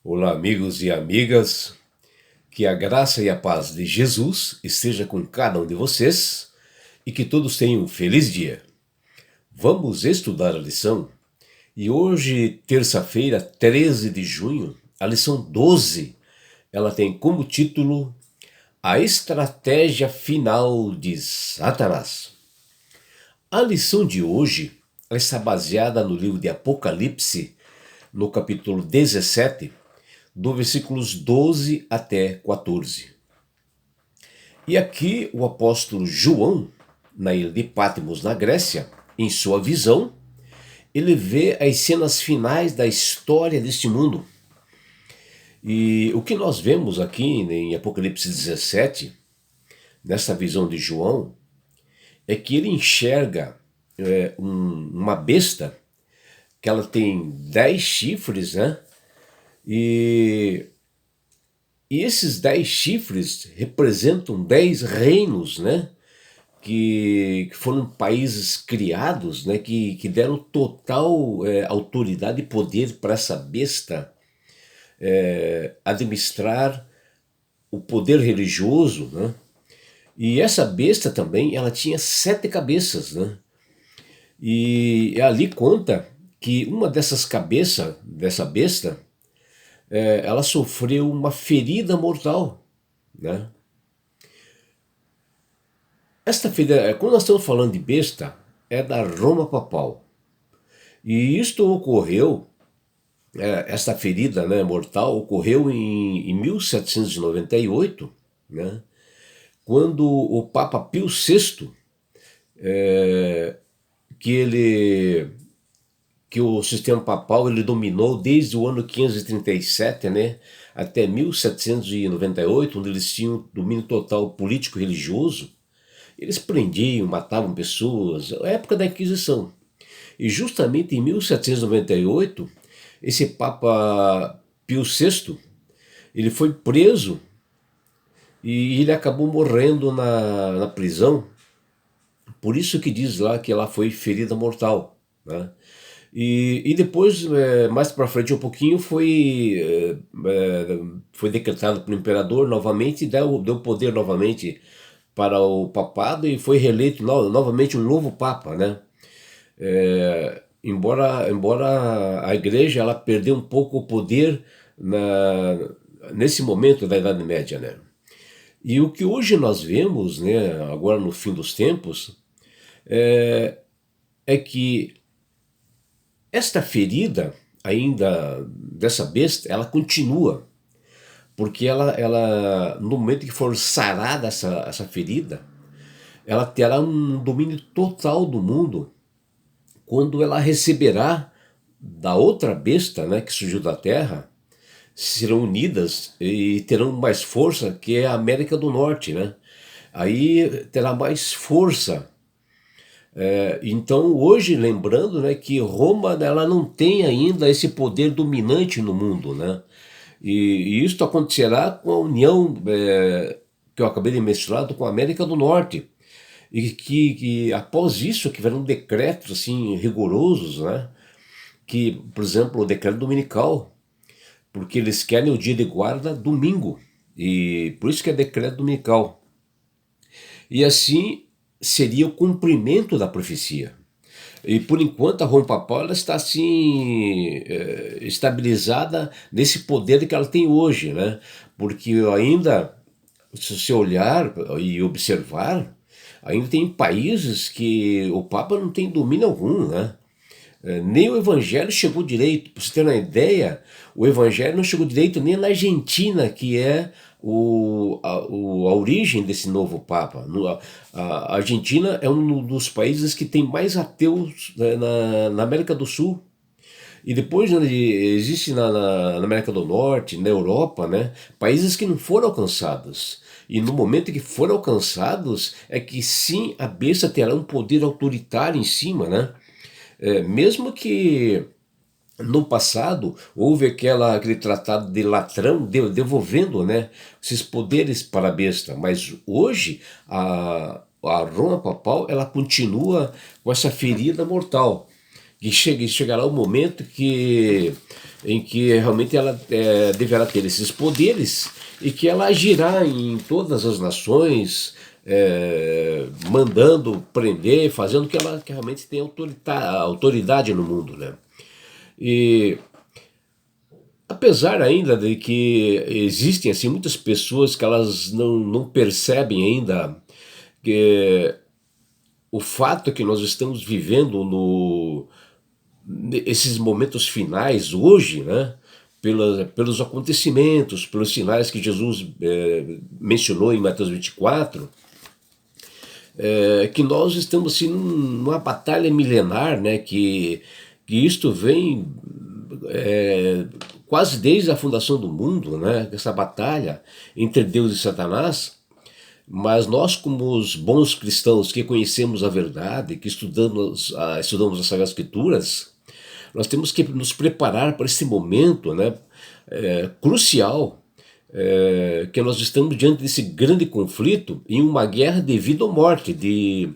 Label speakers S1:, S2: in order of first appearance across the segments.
S1: Olá, amigos e amigas, que a graça e a paz de Jesus esteja com cada um de vocês e que todos tenham um feliz dia. Vamos estudar a lição e hoje, terça-feira, 13 de junho, a lição 12, ela tem como título A Estratégia Final de Satanás. A lição de hoje ela está baseada no livro de Apocalipse, no capítulo 17, do versículos 12 até 14. E aqui o apóstolo João, na ilha de Patmos, na Grécia, em sua visão, ele vê as cenas finais da história deste mundo. E o que nós vemos aqui em Apocalipse 17, nessa visão de João, é que ele enxerga uma besta, que ela tem 10 chifres, né? E esses 10 chifres representam 10 reinos, né? Que foram países criados, né? Que deram total autoridade e poder para essa besta administrar o poder religioso, né? E essa besta também, ela tinha 7 cabeças, né? E ali conta que uma dessas cabeças, dessa besta, ela sofreu uma ferida mortal, né? Esta ferida, quando nós estamos falando de besta, é da Roma papal. E isto ocorreu, esta ferida, né, mortal, ocorreu em 1798, né, quando o Papa Pio VI, que ele que o sistema papal ele dominou desde o ano 537, né, até 1798, onde eles tinham domínio total político-religioso. Eles prendiam, matavam pessoas, a época da Inquisição. E justamente em 1798, esse Papa Pio VI, ele foi preso e ele acabou morrendo na prisão. Por isso que diz lá que ela foi ferida mortal, né? E depois, mais para frente um pouquinho, foi decretado pelo imperador novamente, e deu poder novamente para o papado e foi reeleito novamente um novo papa, né? Embora a igreja ela perdeu um pouco o poder nesse momento da Idade Média, né? E o que hoje nós vemos, né, agora no fim dos tempos, é que esta ferida ainda dessa besta, ela continua, porque ela no momento que for sarada essa ferida, ela terá um domínio total do mundo quando ela receberá da outra besta, né, que surgiu da terra, serão unidas e terão mais força, que é a América do Norte, né? Aí terá mais força. Então hoje, lembrando, né, que Roma ela não tem ainda esse poder dominante no mundo, né? E isso acontecerá com a união que eu acabei de mencionar com a América do Norte. E que após isso que virão decretos assim rigorosos, né? Que, por exemplo, o decreto dominical, porque eles querem o dia de guarda domingo, e por isso que é decreto dominical. E assim seria o cumprimento da profecia. E por enquanto a Roma Papal ela está assim estabilizada nesse poder que ela tem hoje, né? Porque ainda, se você olhar e observar, ainda tem países que o Papa não tem domínio algum, né? Nem o Evangelho chegou direito. Para você ter uma ideia, o Evangelho não chegou direito nem na Argentina, que é a origem desse novo Papa. A Argentina é um dos países que tem mais ateus, né, na América do Sul. E depois, né, existe na América do Norte, na Europa, né, países que não foram alcançados. E no momento que foram alcançados, é que sim, a besta terá um poder autoritário em cima, né? Mesmo que no passado houve aquele tratado de Latrão devolvendo, né, esses poderes para a besta, mas hoje a Roma Papal ela continua com essa ferida mortal, que chegará o momento em que realmente ela deverá ter esses poderes e que ela agirá em todas as nações, mandando prender, fazendo que realmente tenha autoridade no mundo, né? E apesar ainda de que existem assim muitas pessoas que elas não percebem ainda que o fato que nós estamos vivendo esses momentos finais hoje, né? Pelos acontecimentos, pelos sinais que Jesus mencionou em Mateus 24, que nós estamos assim numa batalha milenar, né? Que isto vem quase desde a fundação do mundo, né? Essa batalha entre Deus e Satanás. Mas nós, como os bons cristãos que conhecemos a verdade, que estudamos as Sagradas Escrituras, nós temos que nos preparar para esse momento, né, crucial, que nós estamos diante desse grande conflito em uma guerra de vida ou morte, de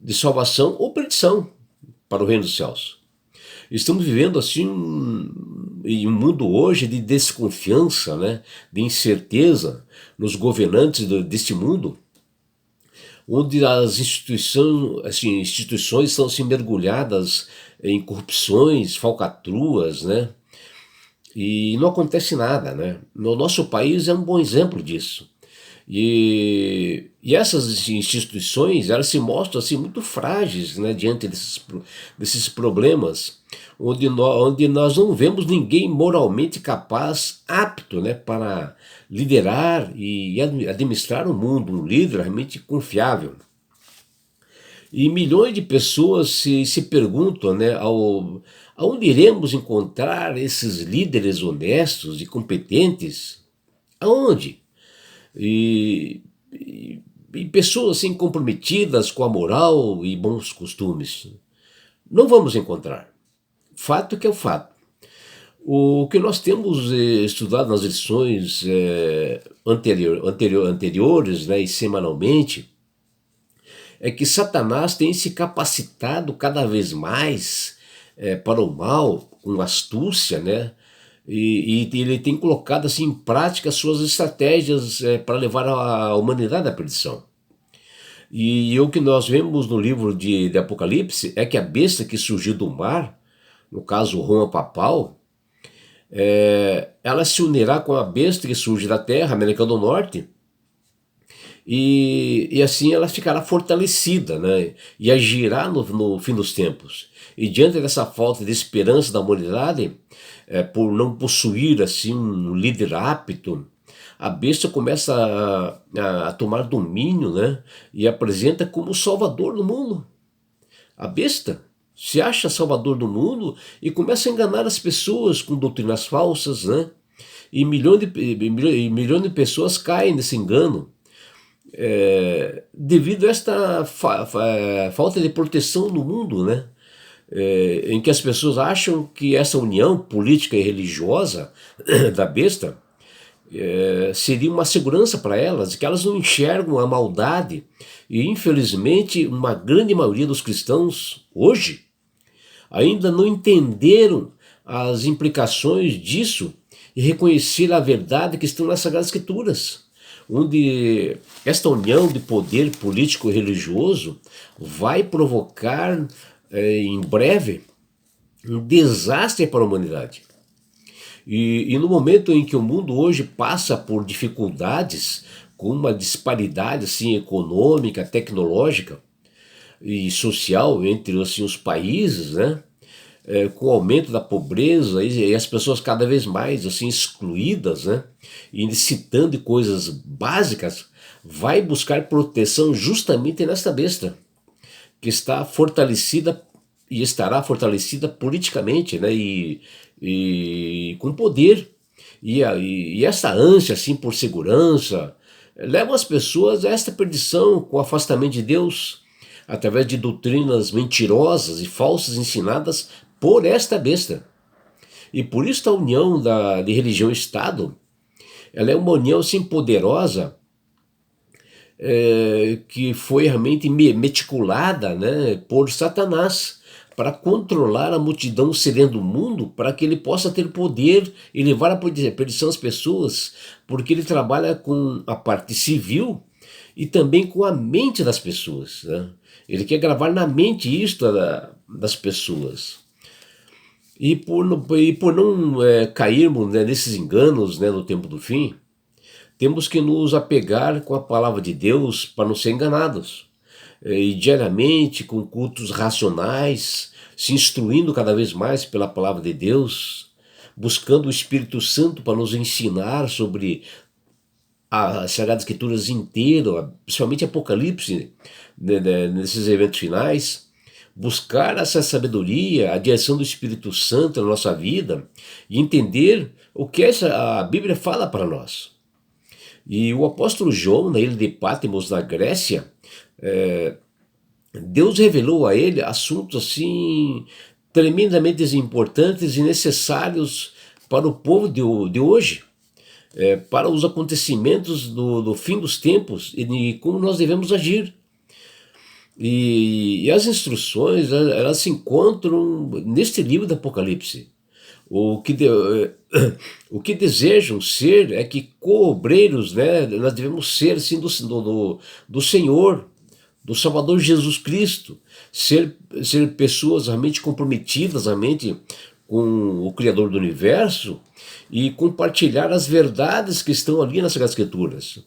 S1: salvação ou perdição para o reino dos céus. Estamos vivendo assim em um mundo hoje de desconfiança, né, de incerteza nos governantes deste mundo, onde as instituições estão assim, mergulhadas em corrupções, falcatruas, né, e não acontece nada, né? No nosso país é um bom exemplo disso. E essas instituições, elas se mostram assim muito frágeis, né, diante desses problemas, onde nós não vemos ninguém moralmente capaz, apto, né, para liderar e administrar o mundo, um líder realmente confiável. E milhões de pessoas se perguntam, né, aonde iremos encontrar esses líderes honestos e competentes? Aonde? E pessoas assim comprometidas com a moral e bons costumes. Não vamos encontrar. Fato que é o fato. O que nós temos estudado nas lições anteriores, né, e semanalmente, é que Satanás tem se capacitado cada vez mais para o mal, com astúcia, né? E ele tem colocado assim em prática suas estratégias para levar a humanidade à perdição. E o que nós vemos no livro de Apocalipse é que a besta que surgiu do mar, no caso Roma Papal, ela se unirá com a besta que surge da terra, América do Norte, e assim ela ficará fortalecida, né? E agirá no fim dos tempos. E diante dessa falta de esperança da humanidade, por não possuir assim um líder apto, a besta começa a tomar domínio, né? E apresenta como salvador do mundo. A besta se acha salvador do mundo e começa a enganar as pessoas com doutrinas falsas, né? E milhões de pessoas caem nesse engano, devido a esta falta de proteção no mundo, né? Em que as pessoas acham que essa união política e religiosa da besta seria uma segurança para elas, que elas não enxergam a maldade. E infelizmente uma grande maioria dos cristãos hoje ainda não entenderam as implicações disso e reconhecer a verdade que estão nas Sagradas Escrituras, onde esta união de poder político e religioso vai provocar em breve um desastre para a humanidade. E no momento em que o mundo hoje passa por dificuldades, com uma disparidade assim, econômica, tecnológica e social entre assim, os países, né? Com o aumento da pobreza e as pessoas cada vez mais assim excluídas, né, e necessitando de coisas básicas, vai buscar proteção justamente nesta besta, que está fortalecida e estará fortalecida politicamente, né, e com poder. E essa ânsia assim por segurança leva as pessoas a esta perdição, com o afastamento de Deus, através de doutrinas mentirosas e falsas ensinadas por esta besta. E por isso a união de religião e Estado, ela é uma união assim poderosa, que foi realmente meticulada, né, por Satanás, para controlar a multidão serena do mundo, para que ele possa ter poder e levar à perdição as pessoas, porque ele trabalha com a parte civil e também com a mente das pessoas, né? Ele quer gravar na mente isto das pessoas. E por não cairmos, né, nesses enganos, né, no tempo do fim, temos que nos apegar com a palavra de Deus para não ser enganados. E diariamente, com cultos racionais, se instruindo cada vez mais pela palavra de Deus, buscando o Espírito Santo para nos ensinar sobre as Sagradas Escrituras inteiras, principalmente Apocalipse, né, nesses eventos finais, buscar essa sabedoria, a direção do Espírito Santo na nossa vida e entender o que a Bíblia fala para nós. E o apóstolo João, na ilha de Patmos, na Grécia, Deus revelou a ele assuntos assim tremendamente importantes e necessários para o povo de hoje, para os acontecimentos do fim dos tempos e como nós devemos agir. E as instruções, elas se encontram neste livro do Apocalipse. O que, o que desejam ser é que co-obreiros, né, nós devemos ser assim, do Senhor, do Salvador Jesus Cristo, ser pessoas realmente comprometidas realmente com o Criador do Universo e compartilhar as verdades que estão ali nas Sagradas Escrituras.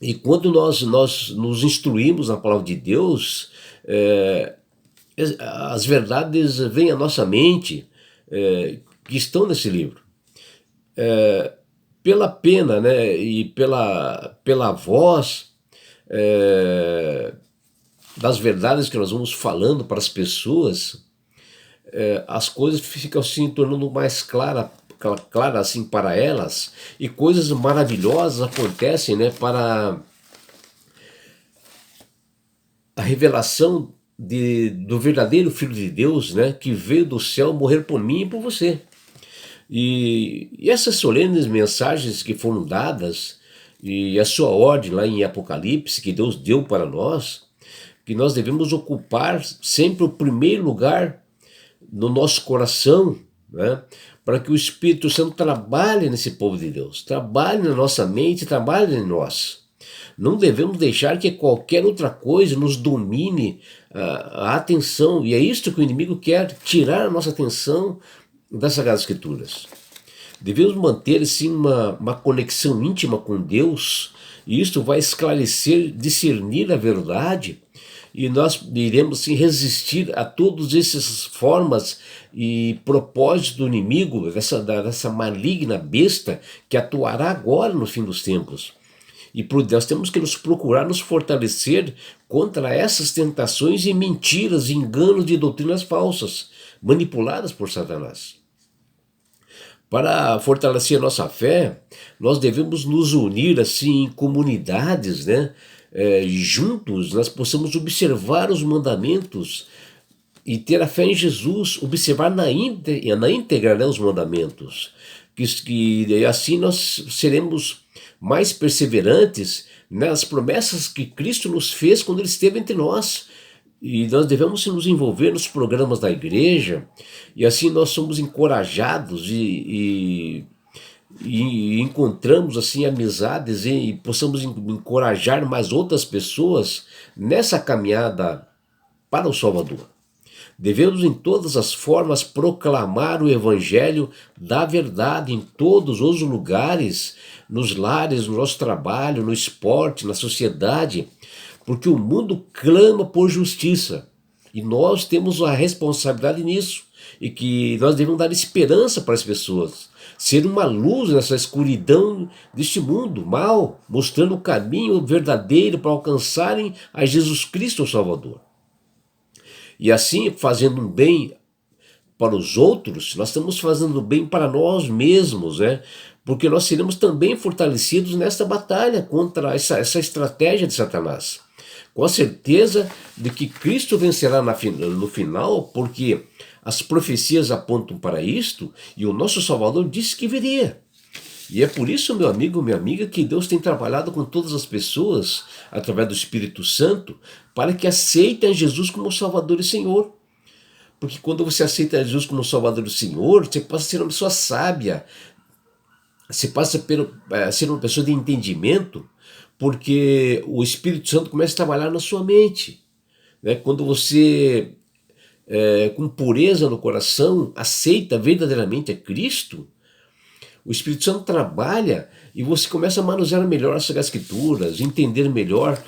S1: E quando nós nos instruímos na palavra de Deus, as verdades vêm à nossa mente, que estão nesse livro. Pela pena, né, e pela voz das verdades que nós vamos falando para as pessoas, as coisas ficam se tornando mais claras assim para elas, e coisas maravilhosas acontecem, né, para a revelação do verdadeiro Filho de Deus, né, que veio do céu morrer por mim e por você. E essas solenes mensagens que foram dadas, e a sua ordem lá em Apocalipse, que Deus deu para nós, que nós devemos ocupar sempre o primeiro lugar no nosso coração, né, para que o Espírito Santo trabalhe nesse povo de Deus, trabalhe na nossa mente, trabalhe em nós. Não devemos deixar que qualquer outra coisa nos domine a atenção, e é isto que o inimigo quer, tirar a nossa atenção das Sagradas Escrituras. Devemos manter assim, uma conexão íntima com Deus, e isto vai esclarecer, discernir a verdade, e nós iremos assim, resistir a todas essas formas e propósitos do inimigo, dessa maligna besta que atuará agora no fim dos tempos. E nós temos que nos procurar nos fortalecer contra essas tentações e mentiras, enganos de doutrinas falsas, manipuladas por Satanás. Para fortalecer a nossa fé, nós devemos nos unir assim em comunidades, né? Juntos nós possamos observar os mandamentos e ter a fé em Jesus, observar na íntegra, né, os mandamentos, que assim nós seremos mais perseverantes nas promessas que Cristo nos fez quando Ele esteve entre nós. E nós devemos nos envolver nos programas da igreja, e assim nós somos encorajados e encontramos assim amizades e possamos encorajar mais outras pessoas nessa caminhada para o Salvador. Devemos em todas as formas proclamar o evangelho da verdade em todos os lugares, nos lares, no nosso trabalho, no esporte, na sociedade, porque o mundo clama por justiça e nós temos a responsabilidade nisso, e que nós devemos dar esperança para as pessoas, ser uma luz nessa escuridão deste mundo mal, mostrando o caminho verdadeiro para alcançarem a Jesus Cristo, o Salvador. E assim, fazendo um bem para os outros, nós estamos fazendo bem para nós mesmos, né? Porque nós seremos também fortalecidos nesta batalha contra essa estratégia de Satanás, com a certeza de que Cristo vencerá no final, porque as profecias apontam para isto, e o nosso Salvador disse que viria. E é por isso, meu amigo, minha amiga, que Deus tem trabalhado com todas as pessoas, através do Espírito Santo, para que aceitem Jesus como Salvador e Senhor. Porque quando você aceita Jesus como Salvador e Senhor, você passa a ser uma pessoa sábia, você passa a ser uma pessoa de entendimento, porque o Espírito Santo começa a trabalhar na sua mente. Né? Quando você, com pureza no coração, aceita verdadeiramente a Cristo, o Espírito Santo trabalha e você começa a manusear melhor as Sagradas Escrituras, entender melhor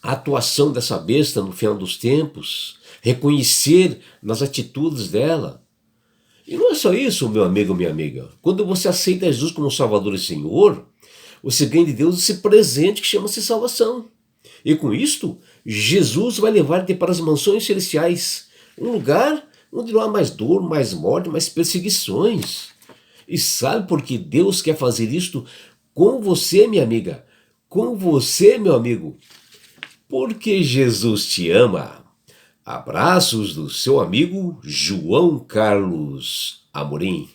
S1: a atuação dessa besta no final dos tempos, reconhecer nas atitudes dela. E não é só isso, meu amigo, minha amiga. Quando você aceita Jesus como Salvador e Senhor, você ganha de Deus esse presente que chama-se salvação. E com isto, Jesus vai levar-te para as mansões celestiais, um lugar onde não há mais dor, mais morte, mais perseguições. E sabe por que Deus quer fazer isto com você, minha amiga? Com você, meu amigo? Porque Jesus te ama. Abraços do seu amigo João Carlos Amorim.